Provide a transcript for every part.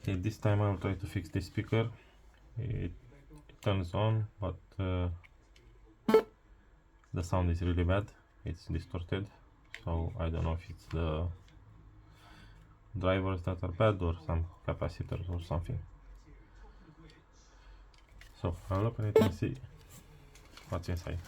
Okay, this time I will try to fix this speaker. It turns on, but the sound is really bad. It's distorted, so I don't know if it's the drivers that are bad or some capacitors or something. So I'll open it and see what's inside.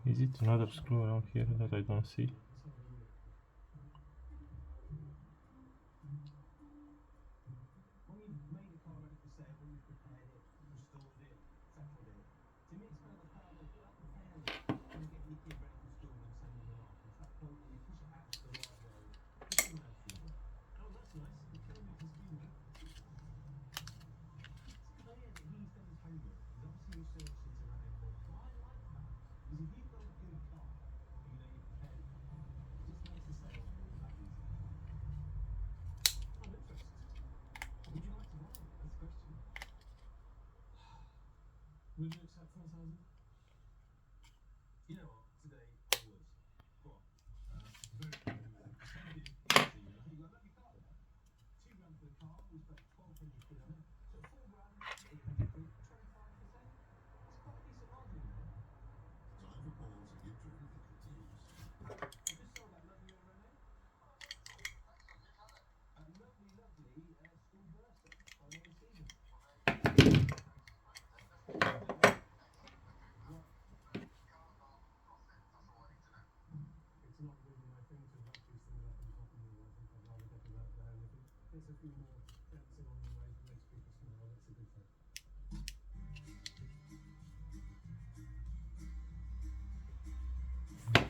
Is it another screw around here that I don't see?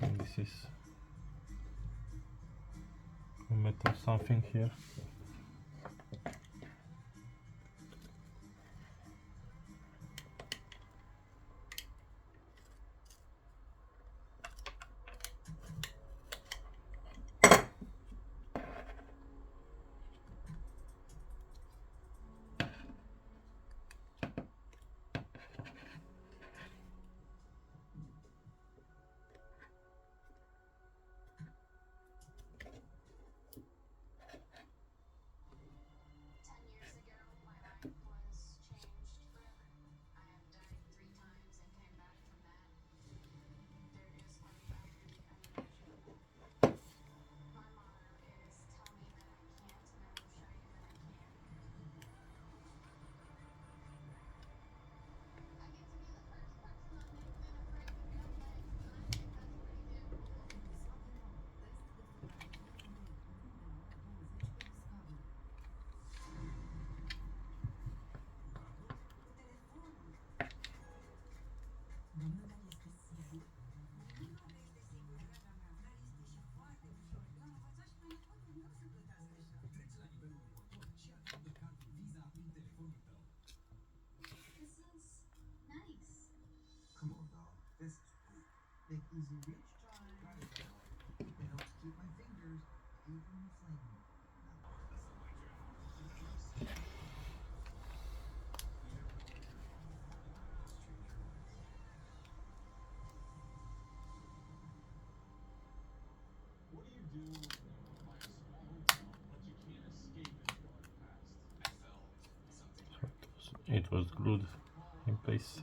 And this is a metal something here. It was glued in place.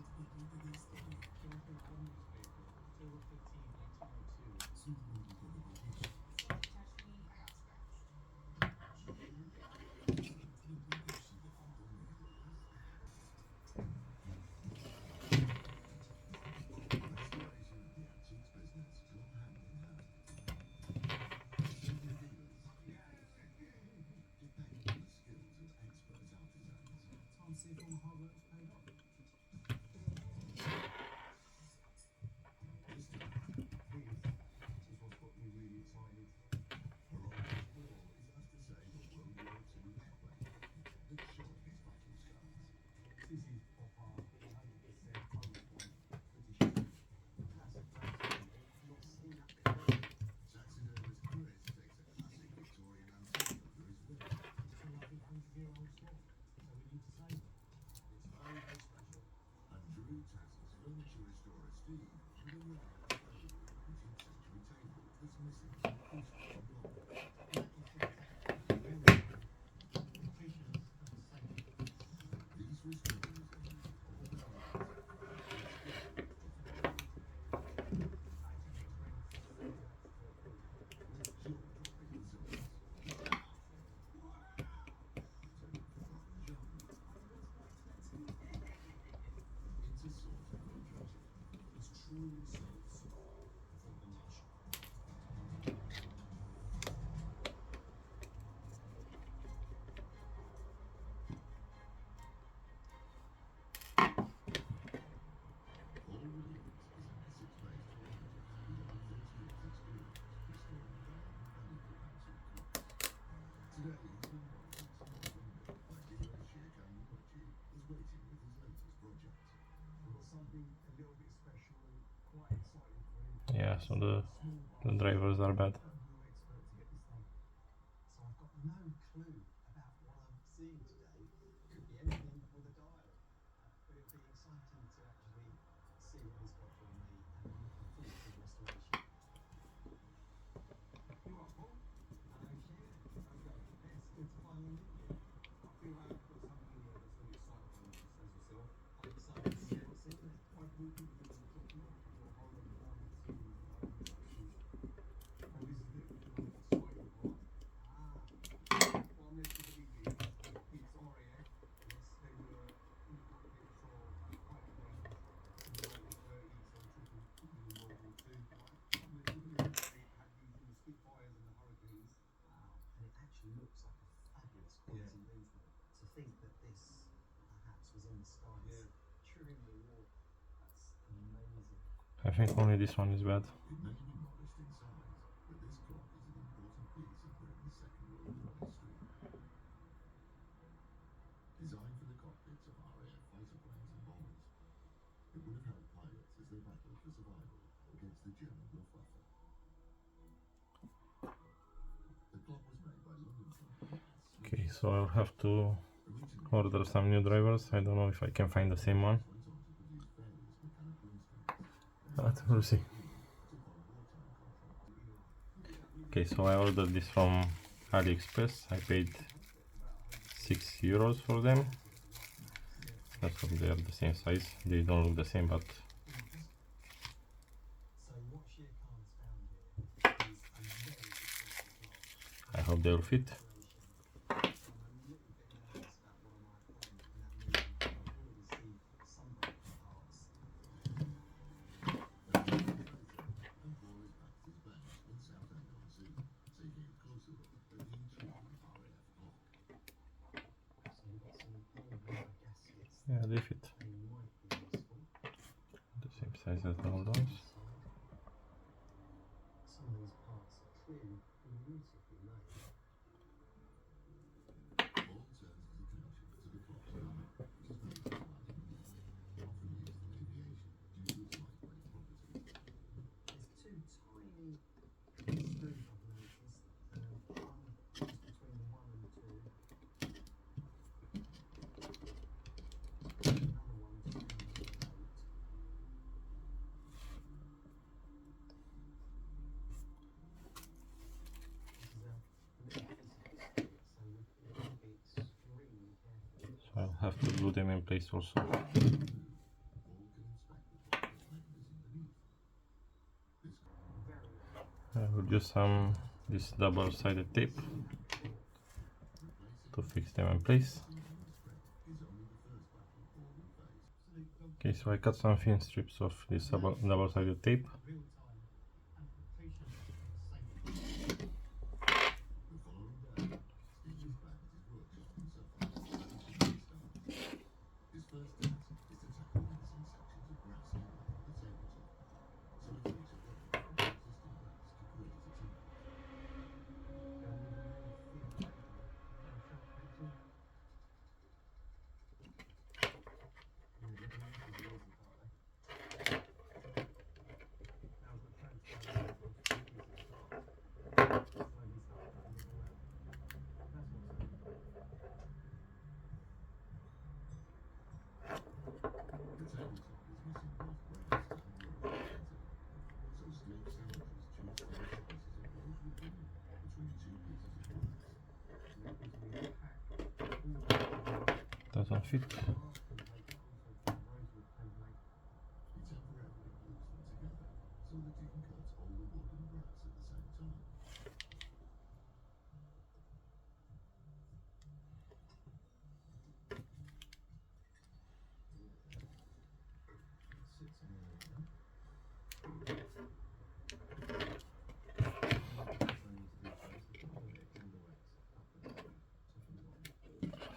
Yeah, so the drivers are bad. I think only this one is bad. Okay, so I'll have to order some new drivers. I don't know if I can find the same one, but we'll see. Okay, so I ordered this from AliExpress. I paid €6 for them. That's why they are the same size. They don't look the same, but I hope they will fit. Yeah, they fit. The same size as the old ones. So I'll have to glue them in place also. I will use this double-sided tape to fix them in place. Okay, so I cut some thin strips of this double-sided tape. Doesn't fit.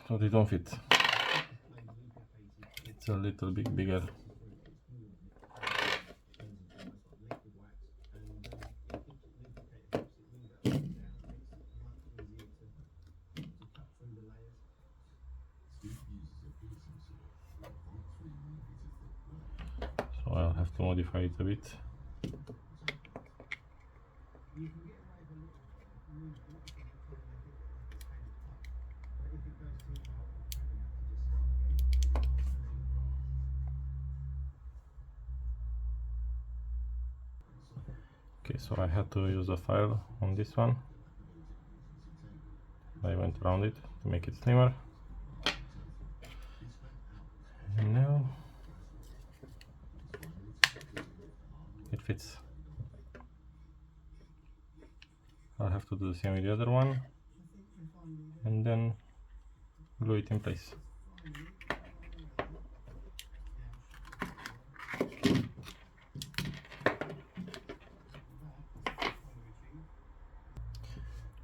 So they don't fit. It's a little bit bigger. So I'll have to modify it a bit. Okay, so I had to use a file on this one. I went around it to make it slimmer. And now it fits. I'll have to do the same with the other one and then glue it in place.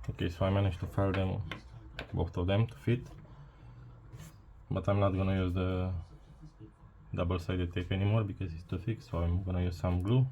Okay, so I managed to file them, both of them, to fit, but I'm not gonna use the double-sided tape anymore because it's too thick, so I'm gonna use some glue.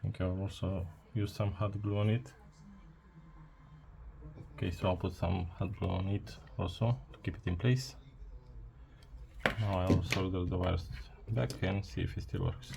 I think I'll also use some hot glue on it. Okay, so I'll put some hot glue on it also to keep it in place. Now I'll solder the wires back and see if it still works.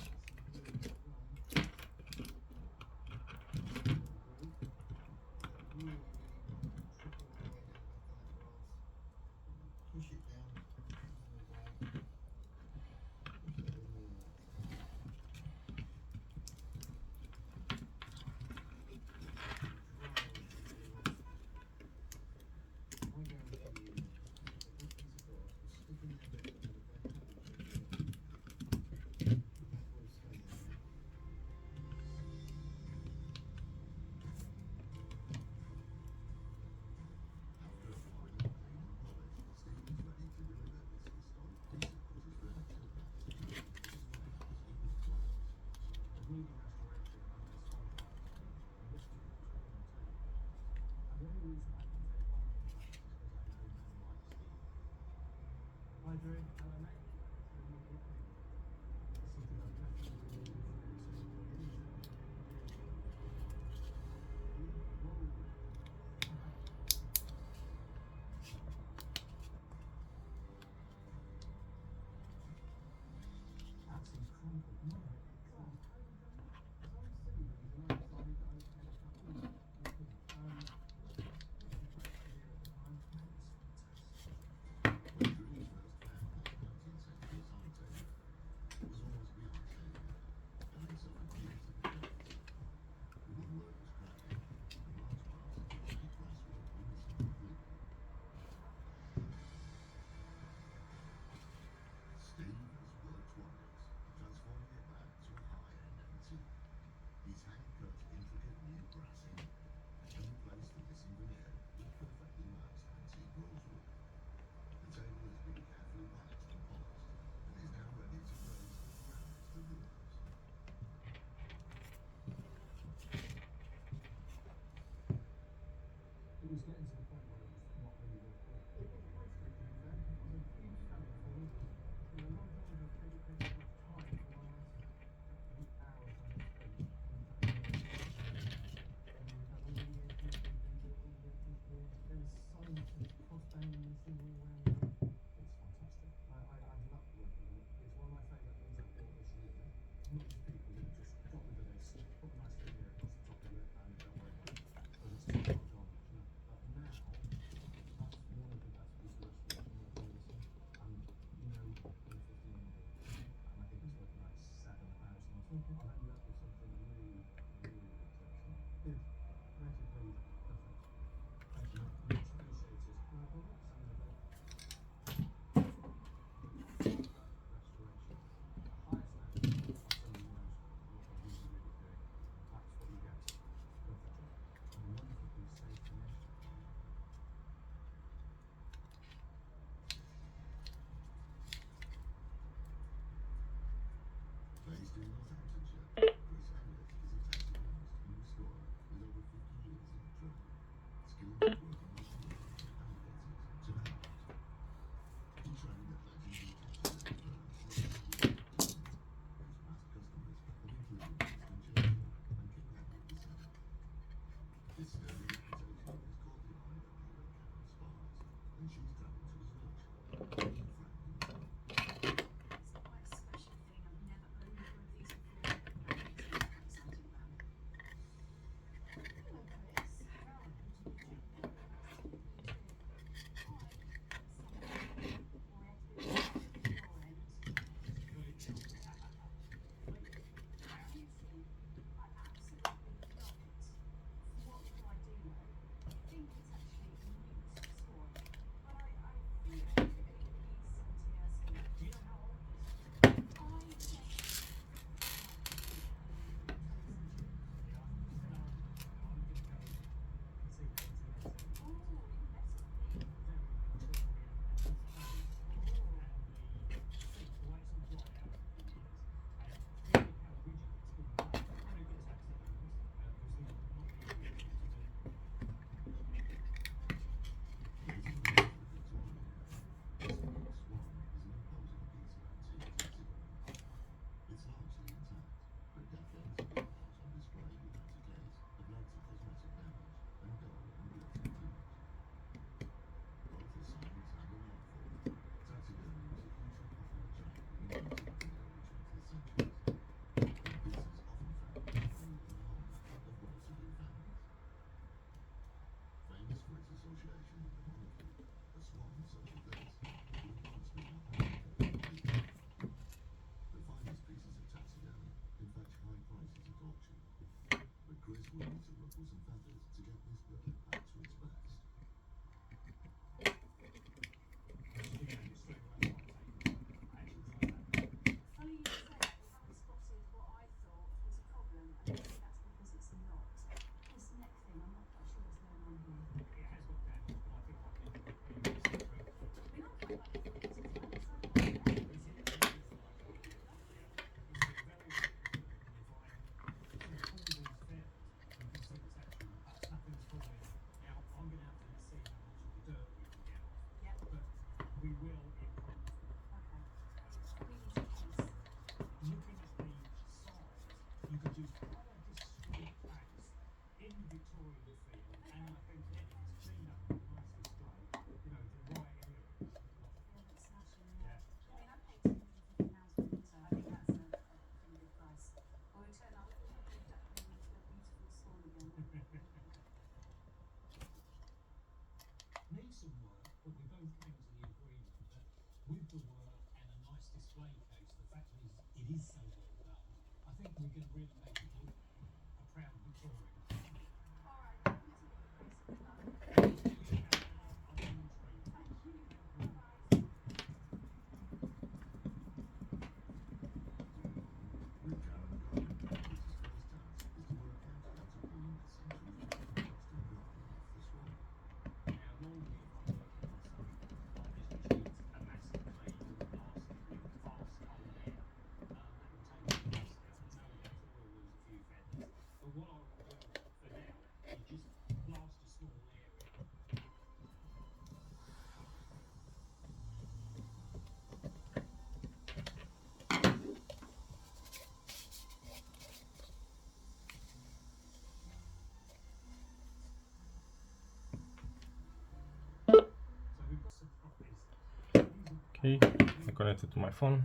Okay, I connected to my phone.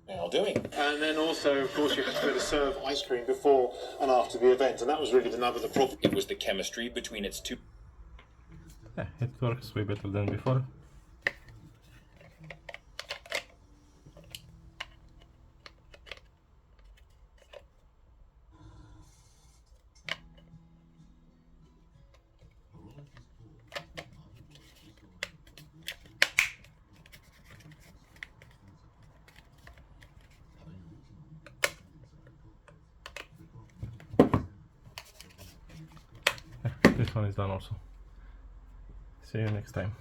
Now doing. And then also, of course, you have to be able to serve ice cream before and after the event, and that was really the nub of the problem. It was the chemistry between its two. Yeah, it works way better than before. This one is done also. See you next time.